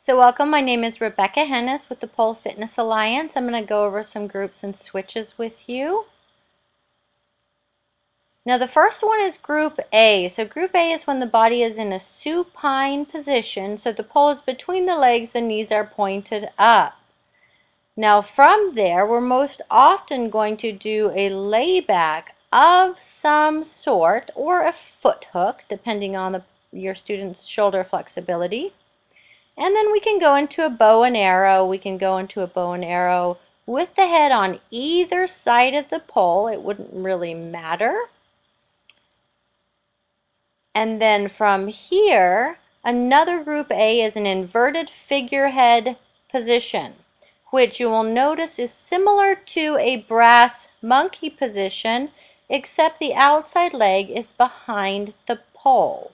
So welcome, my name is Rebecca Hennis with the Pole Fitness Alliance. I'm going to go over some groups and switches with you. Now the first one is Group A. So Group A is when the body is in a supine position, so the pole is between the legs, the knees are pointed up. Now from there, we're most often going to do a layback of some sort or a foot hook, depending on your student's shoulder flexibility. And then we can go into a bow and arrow. We can go into a bow and arrow with the head on either side of the pole. It wouldn't really matter. And then from here, another Group A is an inverted figurehead position, which you will notice is similar to a brass monkey position, except the outside leg is behind the pole.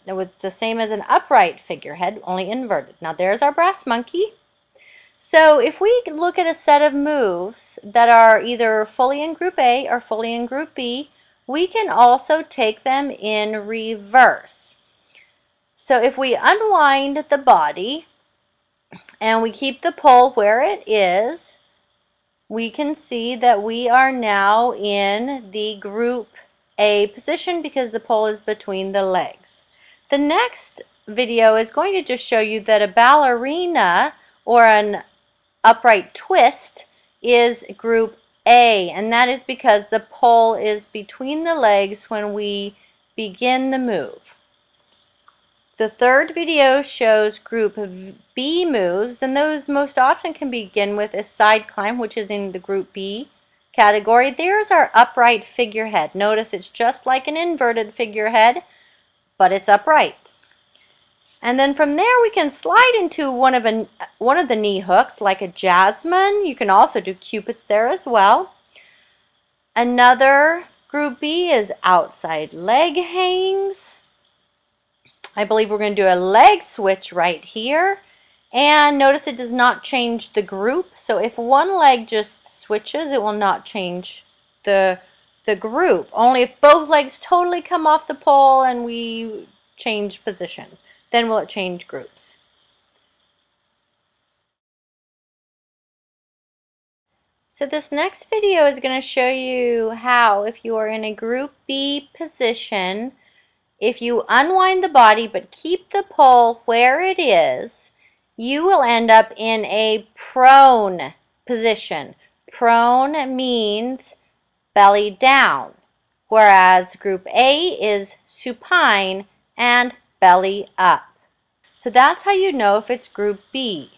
Now it's the same as an upright figurehead, only inverted. Now there's our brass monkey. So if we look at a set of moves that are either fully in Group A or fully in Group B, we can also take them in reverse. So if we unwind the body and we keep the pole where it is, we can see that we are now in the Group A position because the pole is between the legs. The next video is going to just show you that a ballerina or an upright twist is Group A, and that is because the pole is between the legs when we begin the move. The third video shows Group B moves, and those most often can begin with a side climb, which is in the Group B category. There's our upright figurehead. Notice it's just like an inverted figurehead, but it's upright. And then from there we can slide into one of the knee hooks like a jasmine. You can also do cupids there as well. Another Group B is outside leg hangs. I believe we're going to do a leg switch right here. And notice it does not change the group. So if one leg just switches, it will not change the group. Only if both legs totally come off the pole and we change position, then will it change groups. So this next video is going to show you how, if you are in a Group B position, if you unwind the body but keep the pole where it is, you will end up in a prone position. Prone means belly down, whereas Group A is supine and belly up. So that's how you know if it's Group B,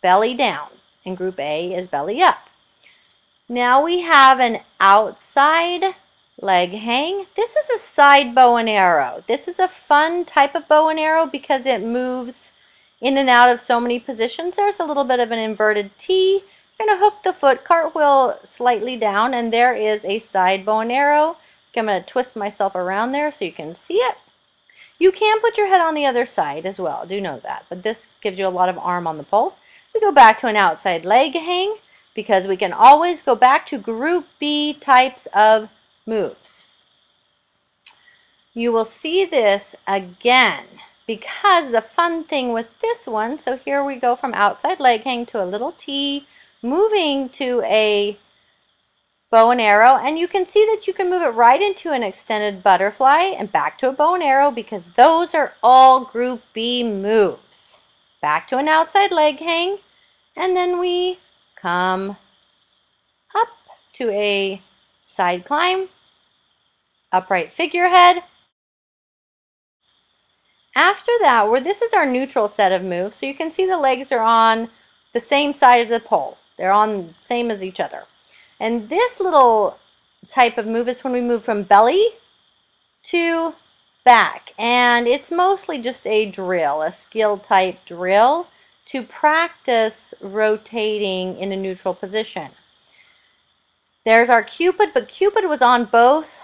belly down, and Group A is belly up. Now we have an outside leg hang. This is a side bow and arrow. This is a fun type of bow and arrow because it moves in and out of so many positions. There's a little bit of an inverted T. You're going to hook the foot, cartwheel slightly down, and there is a side bow and arrow. I'm going to twist myself around there so you can see it. You can put your head on the other side as well, do know that, but this gives you a lot of arm on the pole. We go back to an outside leg hang because we can always go back to Group B types of moves. You will see this again because the fun thing with this one, so here we go from outside leg hang to a little T, moving to a bow and arrow, and you can see that you can move it right into an extended butterfly and back to a bow and arrow because those are all Group B moves. Back to an outside leg hang, and then we come up to a side climb, upright figurehead. After that, this is our neutral set of moves, so you can see the legs are on the same side of the pole. They're on same as each other. And this little type of move is when we move from belly to back. And it's mostly just a drill, a skill type drill to practice rotating in a neutral position. There's our cupid, but cupid was on both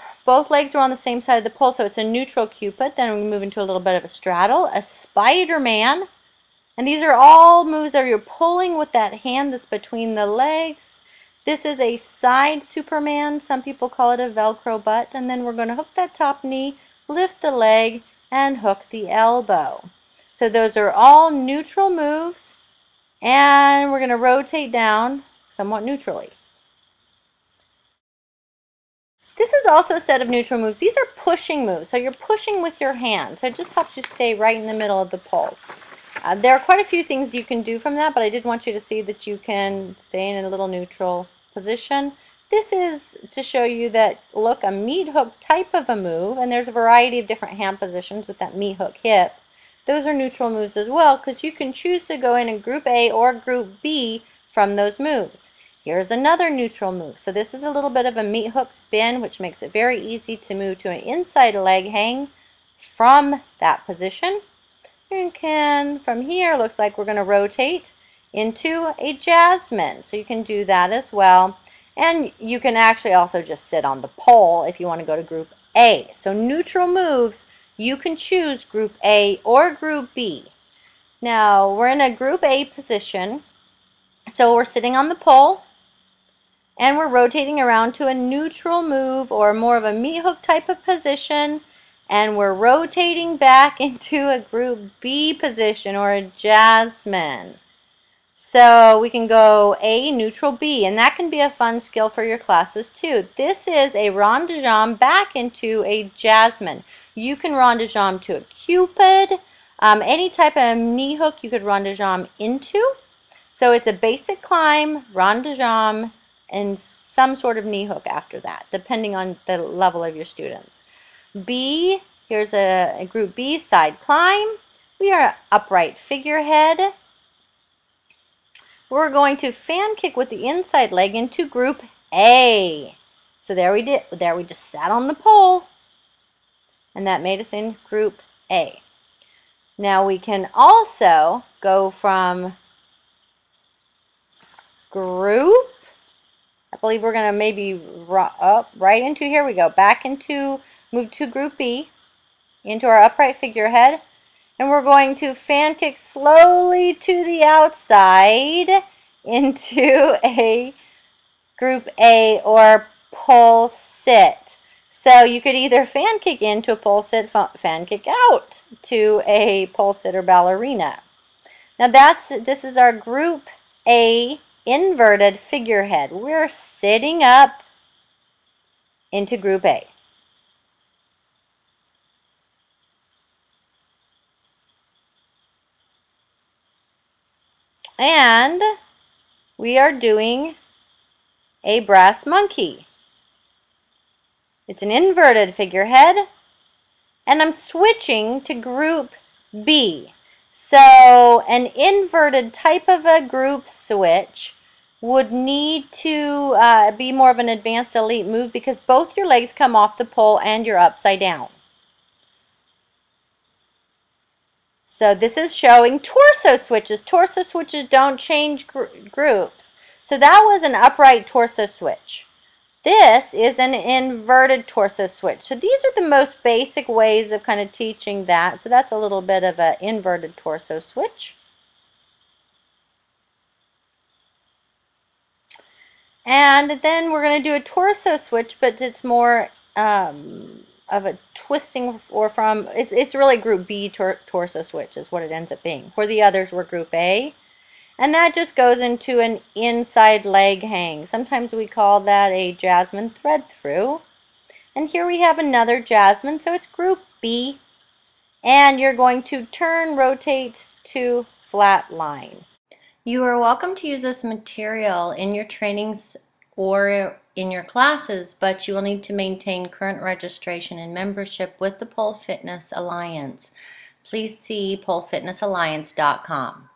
legs were on the same side of the pole, so it's a neutral cupid. Then we move into a little bit of a straddle, a Spider-Man. And these are all moves that you're pulling with that hand that's between the legs. This is a side Superman. Some people call it a Velcro butt. And then we're going to hook that top knee, lift the leg, and hook the elbow. So those are all neutral moves, and we're going to rotate down somewhat neutrally. This is also a set of neutral moves. These are pushing moves, so you're pushing with your hand. So it just helps you stay right in the middle of the pole. There are quite a few things you can do from that, but I did want you to see that you can stay in a little neutral position. This is to show you that, look, a meat hook type of a move, and there's a variety of different hand positions with that meat hook hip. Those are neutral moves as well, because you can choose to go in group A or group B from those moves. Here's another neutral move. So this is a little bit of a meat hook spin, which makes it very easy to move to an inside leg hang from that position. And can, from here, looks like we're going to rotate into a jasmine. So you can do that as well. And you can actually also just sit on the pole if you want to go to group A. So neutral moves, you can choose group A or group B. Now we're in a group A position. So we're sitting on the pole and we're rotating around to a neutral move or more of a meat hook type of position. And we're rotating back into a group B position or a jasmine. So we can go A, neutral, B, and that can be a fun skill for your classes too. This is a rond de jambe back into a jasmine. You can rond de jambe to a cupid, any type of knee hook you could rond de jambe into. So it's a basic climb, rond de jambe, and some sort of knee hook after that, depending on the level of your students. B, here's a group B side climb. We are upright figurehead. We're going to fan kick with the inside leg into group A. So there we just sat on the pole, and that made us in group A. Now we can also go from group, I believe we're going to maybe up right into, here we go, back into, move to group B, into our upright figurehead. And we're going to fan kick slowly to the outside into a group A or pole sit. So you could either fan kick into a pole sit, fan kick out to a pole sit or ballerina. Now this is our group A inverted figurehead. We're sitting up into group A. And we are doing a brass monkey. It's an inverted figurehead, and I'm switching to group B. So an inverted type of a group switch would need to be more of an advanced elite move because both your legs come off the pole and you're upside down. So this is showing torso switches. Torso switches don't change groups. So that was an upright torso switch. This is an inverted torso switch. So these are the most basic ways of kind of teaching that. So that's a little bit of an inverted torso switch. And then we're going to do a torso switch, but it's more of a twisting, or from, it's really group B torso switch is what it ends up being, where the others were group A. And that just goes into an inside leg hang. Sometimes we call that a jasmine thread through. And here we have another jasmine, so it's group B. And you're going to turn, rotate to flat line. You are welcome to use this material in your trainings or in your classes, but you will need to maintain current registration and membership with the Pole Fitness Alliance. Please see polefitnessalliance.com.